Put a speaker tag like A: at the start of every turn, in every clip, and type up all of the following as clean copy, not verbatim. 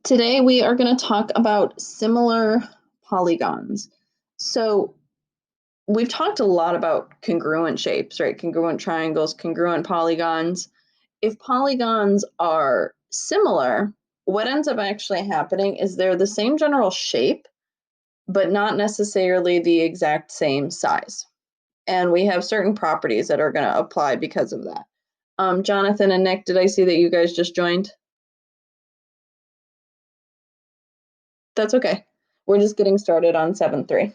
A: Today we are going to talk about similar polygons. So we've talked a lot about congruent shapes, right? Congruent triangles, congruent polygons. If polygons are similar, what ends up actually happening is they're the same general shape, but not necessarily the exact same size. And we have certain properties that are going to apply because of that. Jonathan and Nick, did I see that you guys just joined? That's okay. We're just getting started on 7.3. All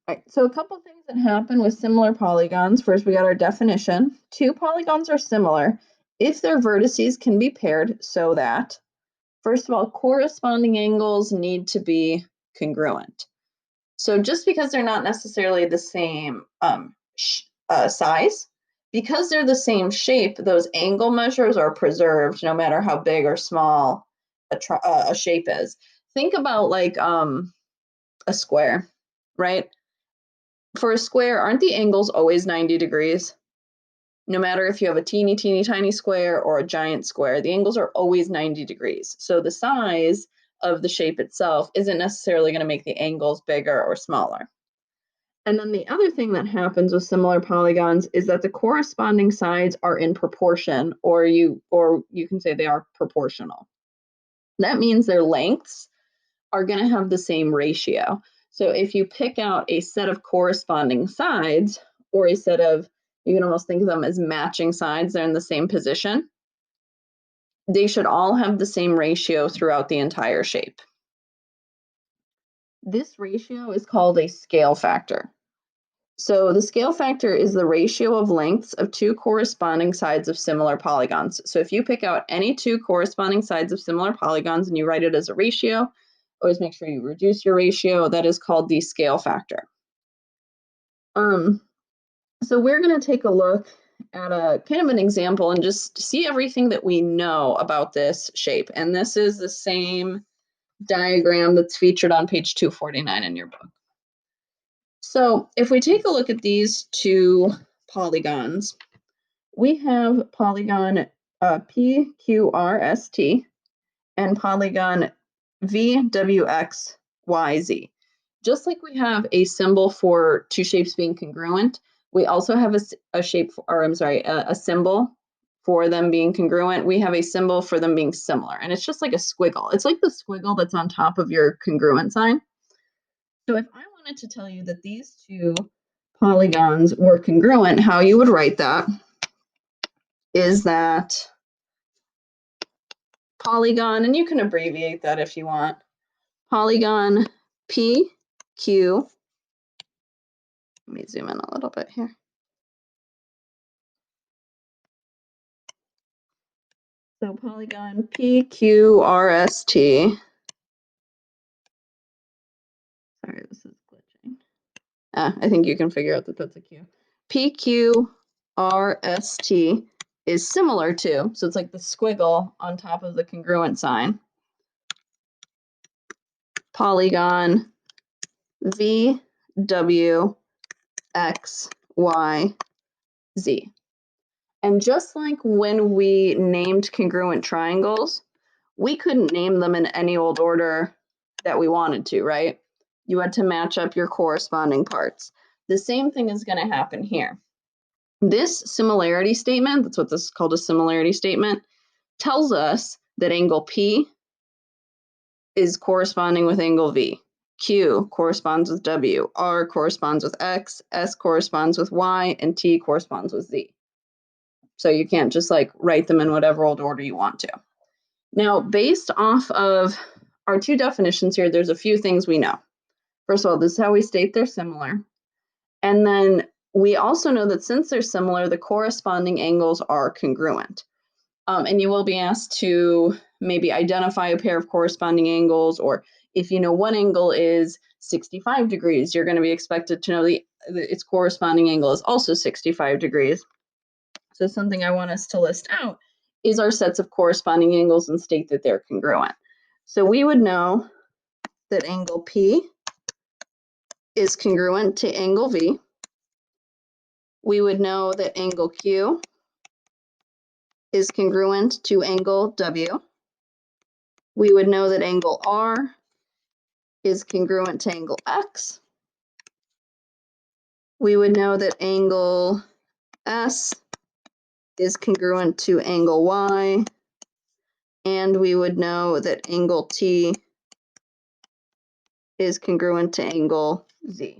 A: right, so a couple things that happen with similar polygons. First, we got our definition. Two polygons are similar if their vertices can be paired so that, first of all, corresponding angles need to be congruent. So just because they're not necessarily the same size, because they're the same shape, those angle measures are preserved no matter how big or small a shape is. Think about like a square, right? For a square, aren't the angles always 90 degrees? No matter if you have a teeny, teeny, tiny square or a giant square, the angles are always 90 degrees. So the size of the shape itself isn't necessarily going to make the angles bigger or smaller. And then the other thing that happens with similar polygons is that the corresponding sides are in proportion, or you can say they are proportional. That means their lengths are going to have the same ratio. So if you pick out a set of corresponding sides, or a set of, you can almost think of them as matching sides, they're in the same position, they should all have the same ratio throughout the entire shape. This ratio is called a scale factor. So the scale factor is the ratio of lengths of two corresponding sides of similar polygons. So if you pick out any two corresponding sides of similar polygons and you write it as a ratio, always make sure you reduce your ratio. That is called the scale factor. So we're going to take a look at a kind of an example and just see everything that we know about this shape. And this is the same diagram that's featured on page 249 in your book. So if we take a look at these two polygons, we have polygon PQRST and polygon VWXYZ. Just like we have a symbol for two shapes being congruent, we also have a symbol for them being congruent. We have a symbol for them being similar, and it's just like a squiggle. It's like the squiggle that's on top of your congruent sign. So if I wanted to tell you that these two polygons were congruent, how you would write that is that polygon, and you can abbreviate that if you want, polygon PQ, let me zoom in a little bit here. So polygon PQRST, sorry, this is glitching. I think you can figure out that that's a Q. PQRST is similar to, so it's like the squiggle on top of the congruent sign, polygon VWXYZ. And just like when we named congruent triangles, we couldn't name them in any old order that we wanted to, right? You had to match up your corresponding parts. The same thing is going to happen here. This similarity statement, that's what this is called, a similarity statement, tells us that angle P is corresponding with angle V. Q corresponds with W, R corresponds with X, S corresponds with Y, and T corresponds with Z. So you can't just like write them in whatever old order you want to. Now, based off of our two definitions here, there's a few things we know. First of all, this is how we state they're similar. And then we also know that since they're similar, the corresponding angles are congruent. And you will be asked to maybe identify a pair of corresponding angles, or if you know one angle is 65 degrees, you're going to be expected to know its corresponding angle is also 65 degrees. So something I want us to list out is our sets of corresponding angles and state that they're congruent. So we would know that angle P is congruent to angle V. We would know that angle Q is congruent to angle W. we would know that angle R is congruent to angle X. We would know that angle S is congruent to angle Y, and we would know that angle T is congruent to angle Z.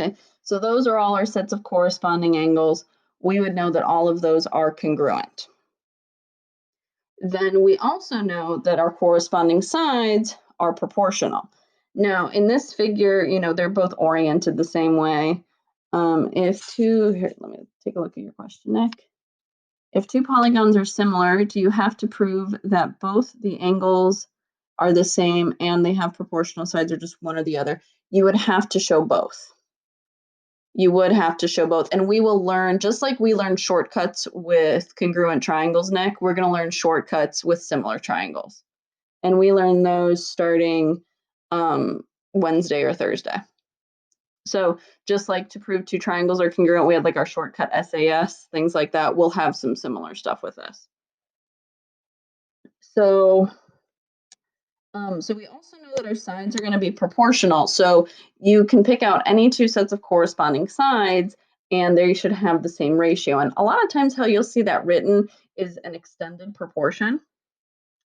A: Okay, so those are all our sets of corresponding angles. We would know that all of those are congruent. Then we also know that our corresponding sides are proportional. Now, in this figure, they're both oriented the same way. Here, let me take a look at your question, Nick. If two polygons are similar, do you have to prove that both the angles are the same and they have proportional sides, or just one or the other? You would have to show both. You would have to show both. And we will learn, just like we learned shortcuts with congruent triangles, Nick, we're going to learn shortcuts with similar triangles. And we learn those starting Wednesday or Thursday. So just like to prove two triangles are congruent, we had like our shortcut SAS, things like that. We'll have some similar stuff with this. So we also know that our sides are going to be proportional. So you can pick out any two sets of corresponding sides and they should have the same ratio. And a lot of times how you'll see that written is an extended proportion.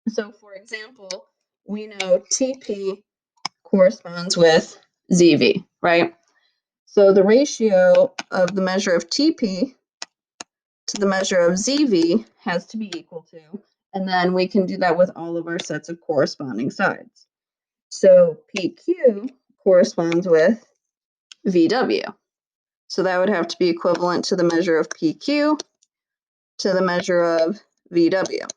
A: So for example, we know TP corresponds with ZV, right? So the ratio of the measure of TP to the measure of ZV has to be equal to, and then we can do that with all of our sets of corresponding sides. So PQ corresponds with VW. So that would have to be equivalent to the measure of PQ to the measure of VW.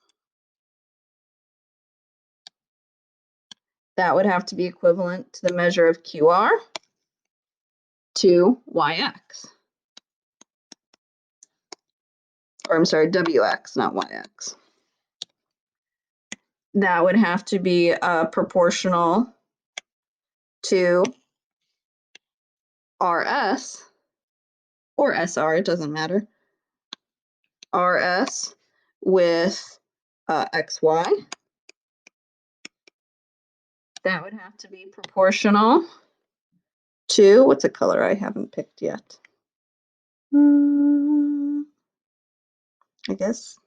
A: That would have to be equivalent to the measure of QR to YX. Or I'm sorry, WX, not YX. That would have to be proportional to RS or SR, it doesn't matter. RS with XY. That would have to be proportional to, what's a color I haven't picked yet? I guess,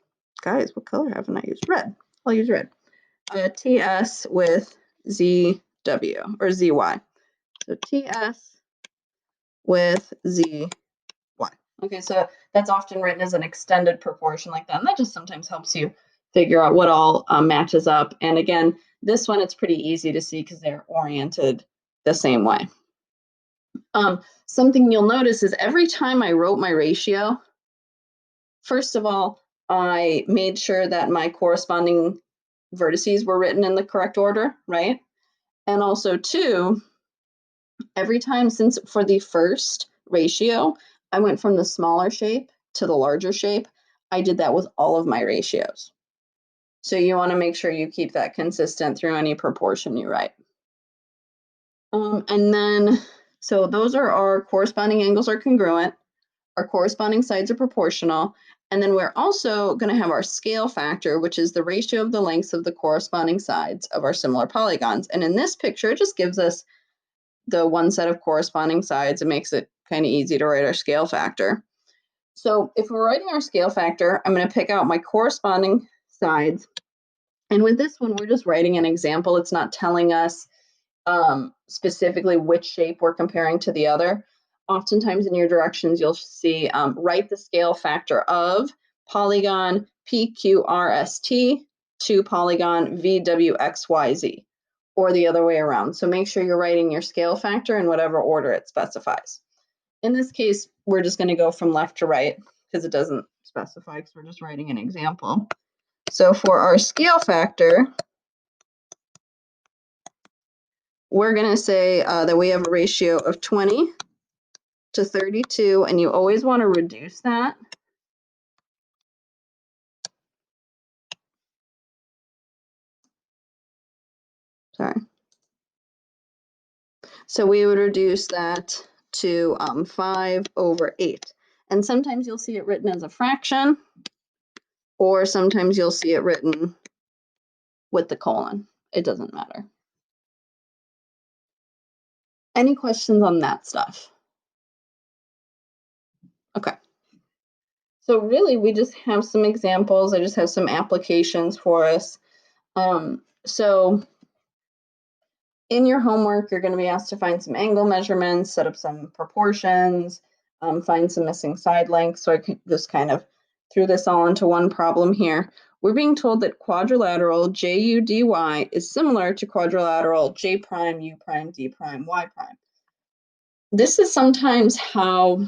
A: guys, what color haven't I used? Red. I'll use red. TS with ZW or ZY. So TS with ZY. Okay, so that's often written as an extended proportion like that. And that just sometimes helps you figure out what all matches up. And again, this one, it's pretty easy to see because they're oriented the same way. Something you'll notice is every time I wrote my ratio, first of all, I made sure that my corresponding vertices were written in the correct order, right? And also two, every time since for the first ratio, I went from the smaller shape to the larger shape. I did that with all of my ratios. So you want to make sure you keep that consistent through any proportion you write. And then, so those are our corresponding angles are congruent, our corresponding sides are proportional, and then we're also going to have our scale factor, which is the ratio of the lengths of the corresponding sides of our similar polygons. And in this picture, it just gives us the one set of corresponding sides. It makes it kind of easy to write our scale factor. So if we're writing our scale factor, I'm going to pick out my corresponding sides. And with this one, we're just writing an example. It's not telling us specifically which shape we're comparing to the other. Oftentimes in your directions, you'll see write the scale factor of polygon PQRST to polygon VWXYZ, or the other way around. So make sure you're writing your scale factor in whatever order it specifies. In this case, we're just going to go from left to right because it doesn't specify because we're just writing an example. So for our scale factor, we're going to say that we have a ratio of 20 to 32, and you always want to reduce that. Sorry. So we would reduce that to 5/8. And sometimes you'll see it written as a fraction, or sometimes you'll see it written with the colon. It doesn't matter. Any questions on that stuff? Okay. So really, we just have some examples. I just have some applications for us. So in your homework, you're going to be asked to find some angle measurements, set up some proportions, find some missing side lengths. So I just kind of threw this all into one problem here. We're being told that quadrilateral JUDY is similar to quadrilateral J prime, U prime, D prime, Y prime. This is sometimes how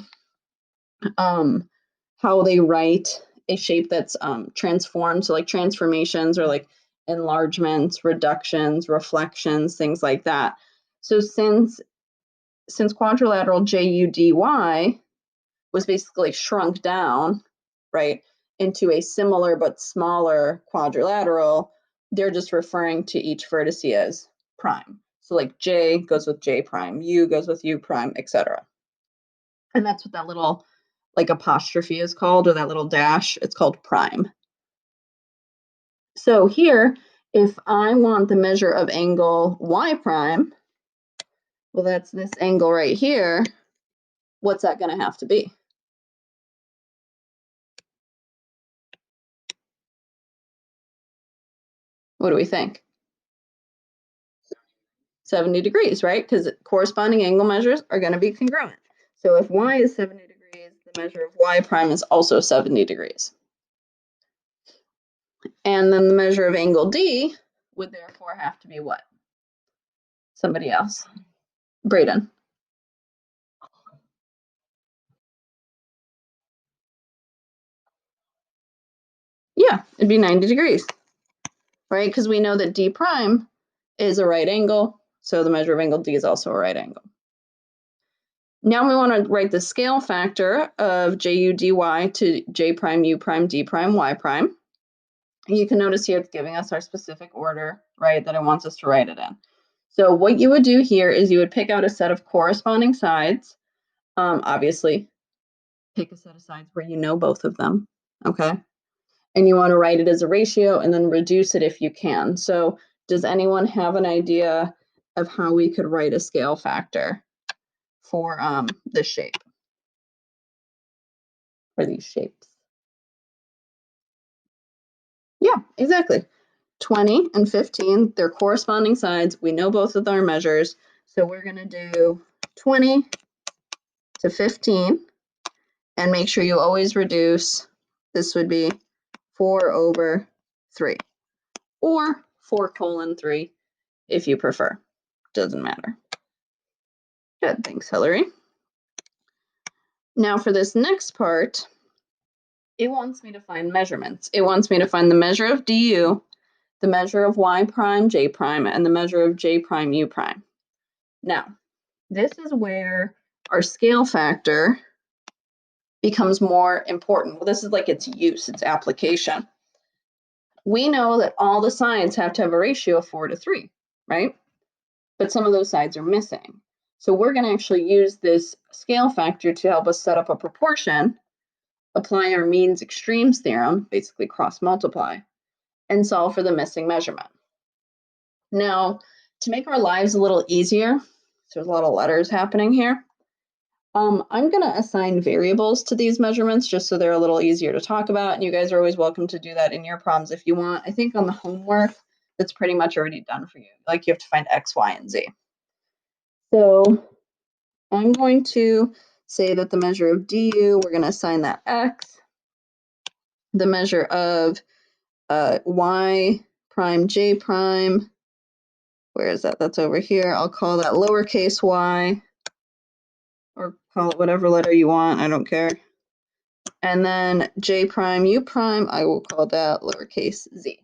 A: they write a shape that's transformed. So like transformations or like enlargements, reductions, reflections, things like that. So since quadrilateral JUDY was basically shrunk down, right, into a similar but smaller quadrilateral, they're just referring to each vertex as prime. So like J goes with J prime, U goes with U prime, etc. And that's what that little like apostrophe is called, or that little dash, it's called prime. So here, if I want the measure of angle Y prime, well, that's this angle right here. What's that going to have to be? What do we think? 70 degrees, right? Because corresponding angle measures are going to be congruent. So if Y is 70 degrees, the measure of Y prime is also 70 degrees. And then the measure of angle D would therefore have to be what? Somebody else. Braden. Yeah, it'd be 90 degrees, right? Because we know that D prime is a right angle, so the measure of angle D is also a right angle. Now we want to write the scale factor of JUDY to J prime, U prime, D prime, Y prime. You can notice here it's giving us our specific order, right, that it wants us to write it in. So what you would do here is you would pick out a set of corresponding sides. Obviously, pick a set of sides where you know both of them, okay? And you want to write it as a ratio and then reduce it if you can. So does anyone have an idea of how we could write a scale factor for this shape, for these shapes? Yeah, exactly. 20 and 15, they're corresponding sides. We know both of our measures. So we're going to do 20 to 15 and make sure you always reduce. This would be 4/3 or 4:3 if you prefer. Doesn't matter. Good, thanks, Hillary. Now for this next part, it wants me to find measurements. It wants me to find the measure of du, the measure of y prime, j prime, and the measure of j prime, u prime. Now, this is where our scale factor becomes more important. Well, this is like its use, its application. We know that all the sides have to have a ratio of 4:3, right? But some of those sides are missing. So we're going to actually use this scale factor to help us set up a proportion, apply our means extremes theorem, basically cross multiply, and solve for the missing measurement. Now, to make our lives a little easier, so there's a lot of letters happening here, I'm going to assign variables to these measurements just so they're a little easier to talk about, and you guys are always welcome to do that in your problems if you want. I think on the homework, that's pretty much already done for you. Like you have to find X, Y, and Z. So I'm going to say that the measure of du, we're going to assign that X. The measure of y prime, j prime, where is that? That's over here. I'll call that lowercase y, or call it whatever letter you want. I don't care. And then j prime, u prime, I will call that lowercase z.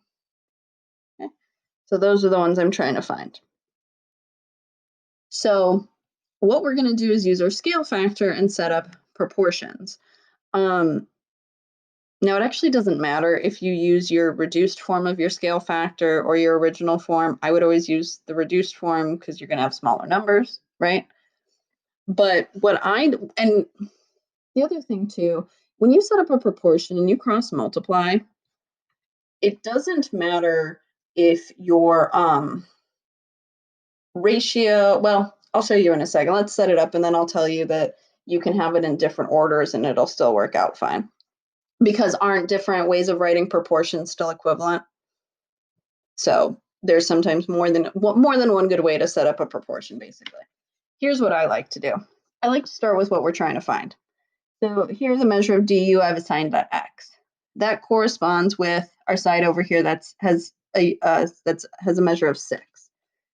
A: Okay. So those are the ones I'm trying to find. So what we're going to do is use our scale factor and set up proportions. Now, it actually doesn't matter if you use your reduced form of your scale factor or your original form. I would always use the reduced form because you're going to have smaller numbers, right? But and the other thing too, when you set up a proportion and you cross multiply, it doesn't matter if your ratio, well, I'll show you in a second. Let's set it up and then I'll tell you that you can have it in different orders and it'll still work out fine. Because aren't different ways of writing proportions still equivalent? So there's sometimes more than one good way to set up a proportion, basically. Here's what I like to do. I like to start with what we're trying to find. So here's a measure of du I've assigned that x. That corresponds with our side over here that has a measure of 6.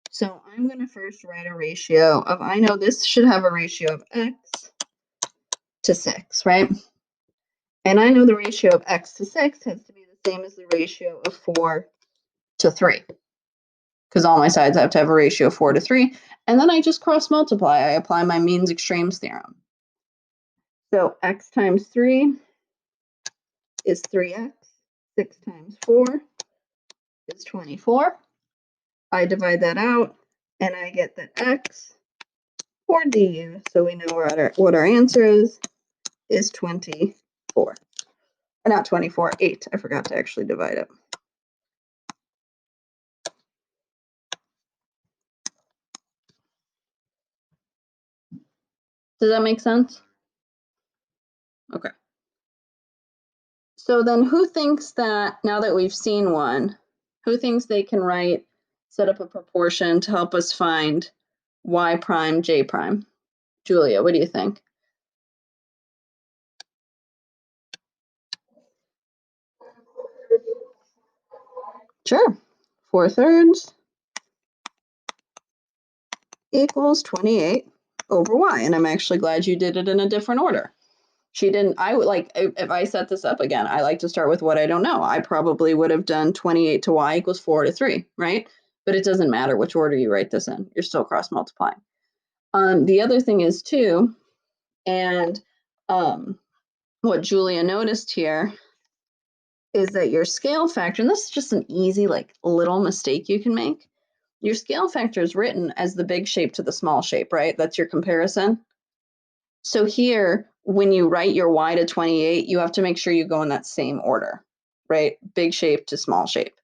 A: So I'm going to first write a ratio of, I know this should have a ratio of x to 6, right? And I know the ratio of x to 6 has to be the same as the ratio of 4 to 3. Because all my sides have to have a ratio of 4 to 3. And then I just cross multiply. I apply my means extremes theorem. So x times 3 is 3x. 6 times 4 is 24. I divide that out, and I get that x, or du, so we know what our answer is 24. Or not 24, 8. I forgot to actually divide it. Does that make sense? Okay. So then who thinks that, now that we've seen one, who thinks they can set up a proportion to help us find y prime, j prime? Julia, what do you think? Sure. 4/3 equals 28 over y. And I'm actually glad you did it in a different order. She didn't, I would like, if I set this up again, I like to start with what I don't know. I probably would have done 28 to y equals 4 to 3, right? But it doesn't matter which order you write this in. You're still cross multiplying. The other thing is too, and what Julia noticed here is that your scale factor, and this is just an easy like little mistake you can make. Your scale factor is written as the big shape to the small shape, right? That's your comparison. So here, when you write your y to 28, you have to make sure you go in that same order, right? Big shape to small shape.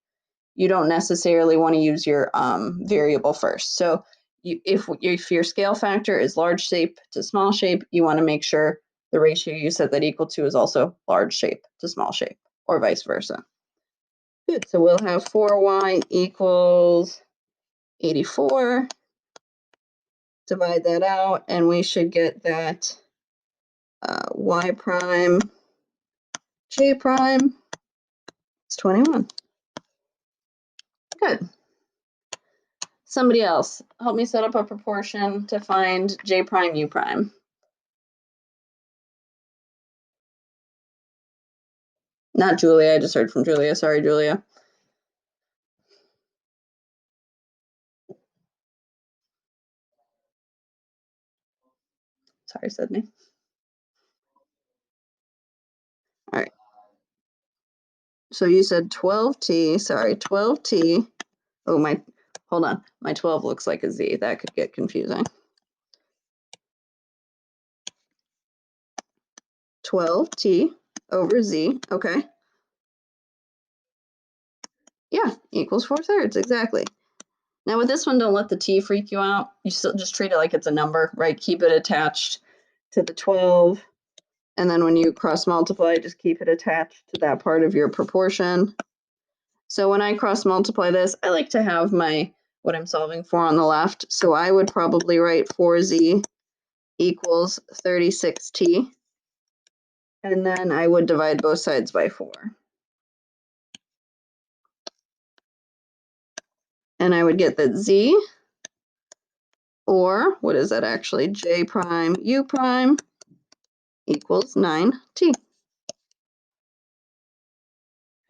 A: You don't necessarily want to use your variable first. So if your scale factor is large shape to small shape, you want to make sure the ratio you set that equal to is also large shape to small shape, or vice versa. Good, so we'll have 4y equals 84. Divide that out, and we should get that y prime, j prime is 21. Good. Somebody else, help me set up a proportion to find j prime, u prime. Not Julia, I just heard from Julia. Sorry, Julia. Sorry, Sydney. All right. So you said 12t, sorry, 12t. Oh, hold on. My 12 looks like a z. That could get confusing. 12t over z, okay. Yeah, equals 4/3, exactly. Now with this one, don't let the t freak you out. You still just treat it like it's a number, right? Keep it attached to the 12. And then when you cross multiply, just keep it attached to that part of your proportion. So when I cross multiply this, I like to have what I'm solving for on the left. So I would probably write 4z equals 36t. And then I would divide both sides by 4. And I would get that z, or what is that actually, j prime u prime equals 9t.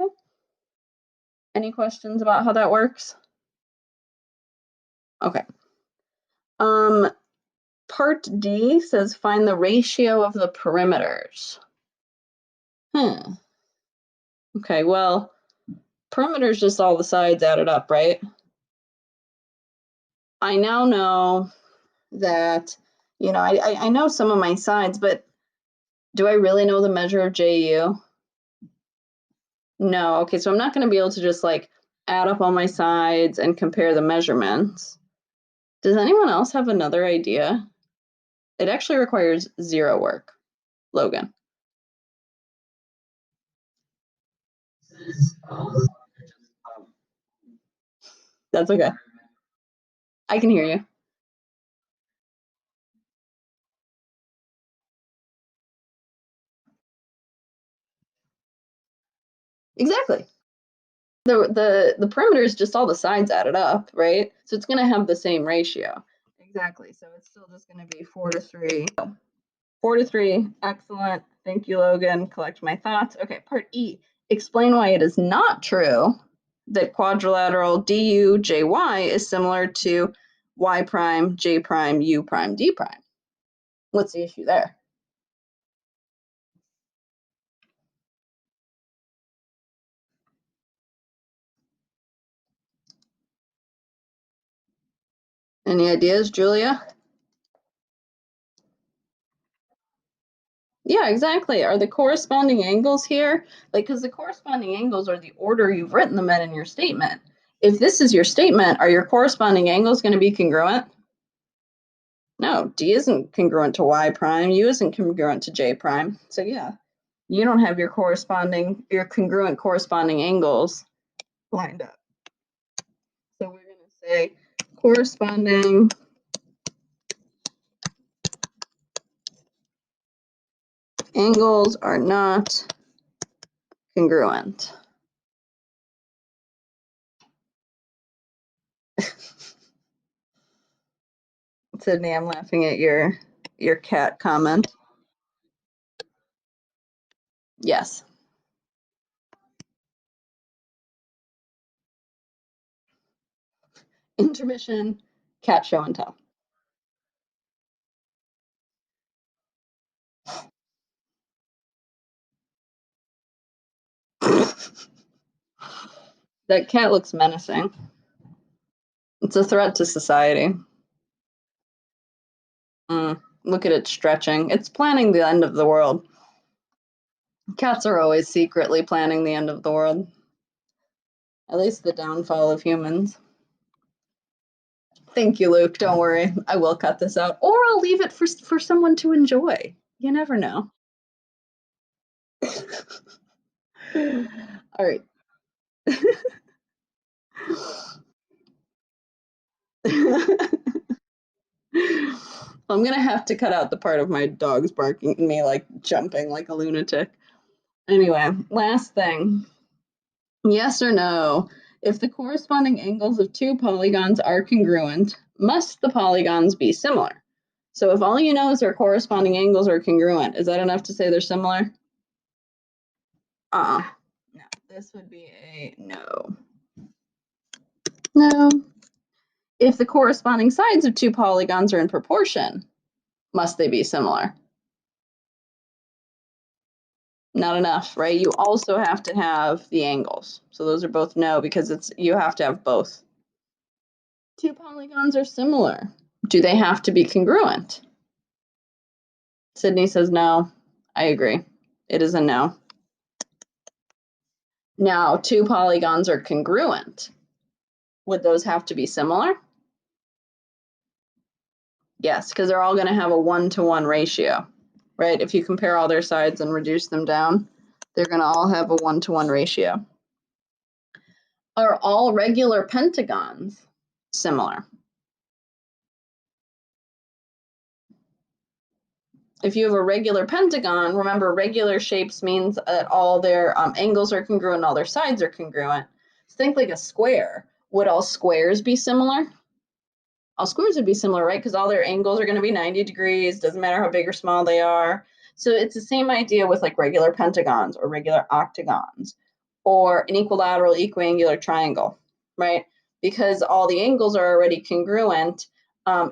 A: Okay. Any questions about how that works? Okay. Part D says find the ratio of the perimeters. Okay, well, perimeter is just all the sides added up, right? I now know that You know, I know some of my sides, but do I really know the measure of JU? No. Okay, so I'm not going to be able to just like add up all my sides and compare the measurements. Does anyone else have another idea? It actually requires 0 work. Logan. That's okay. I can hear you. Exactly. The perimeter is just all the sides added up, right? So it's going to have the same ratio. Exactly. So it's still just going to be 4 to 3. 4 to 3. Excellent. Thank you, Logan. Collect my thoughts. Okay, part E. Explain why it is not true that quadrilateral DUJY is similar to Y prime, J prime, U prime, D prime. What's the issue there? Any ideas, Julia? Yeah, exactly. Are the corresponding angles here? Like, because the corresponding angles are the order you've written them in your statement. If this is your statement, are your corresponding angles going to be congruent? No, D isn't congruent to Y prime, U isn't congruent to J prime. So yeah, you don't have your congruent corresponding angles lined up. So we're going to say corresponding angles are not congruent. Sydney, I'm laughing at your cat comment. Yes. Intermission, cat show and tell. That cat looks menacing. It's a threat to society. Look at it stretching. It's planning the end of the world. Cats are always secretly planning the end of the world. At least the downfall of humans. Thank you, Luke. Don't worry. I will cut this out. Or I'll leave it for someone to enjoy. You never know. All right. I'm gonna have to cut out the part of my dogs barking and me like jumping like a lunatic. Anyway, last thing. Yes or no? If the corresponding angles of two polygons are congruent, must the polygons be similar? So if all you know is their corresponding angles are congruent, is that enough to say they're similar? No, this would be a no. No. If the corresponding sides of two polygons are in proportion, must they be similar? Not enough, right? You also have to have the angles. So those are both no because you have to have both. Two polygons are similar. Do they have to be congruent? Sydney says no. I agree. It is a no. Now, two polygons are congruent. Would those have to be similar? Yes, because they're all going to have a 1-to-1 ratio, right? If you compare all their sides and reduce them down, they're going to all have a 1-to-1 ratio. Are all regular pentagons similar? If you have a regular pentagon, remember regular shapes means that all their angles are congruent, all their sides are congruent. So think like a square. Would all squares be similar? All squares would be similar, right? Because all their angles are going to be 90 degrees. Doesn't matter how big or small they are. So it's the same idea with like regular pentagons or regular octagons or an equilateral equiangular triangle, right? Because all the angles are already congruent and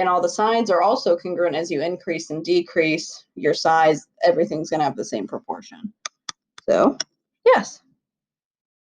A: all the sides are also congruent as you increase and decrease your size, everything's going to have the same proportion. So, yes.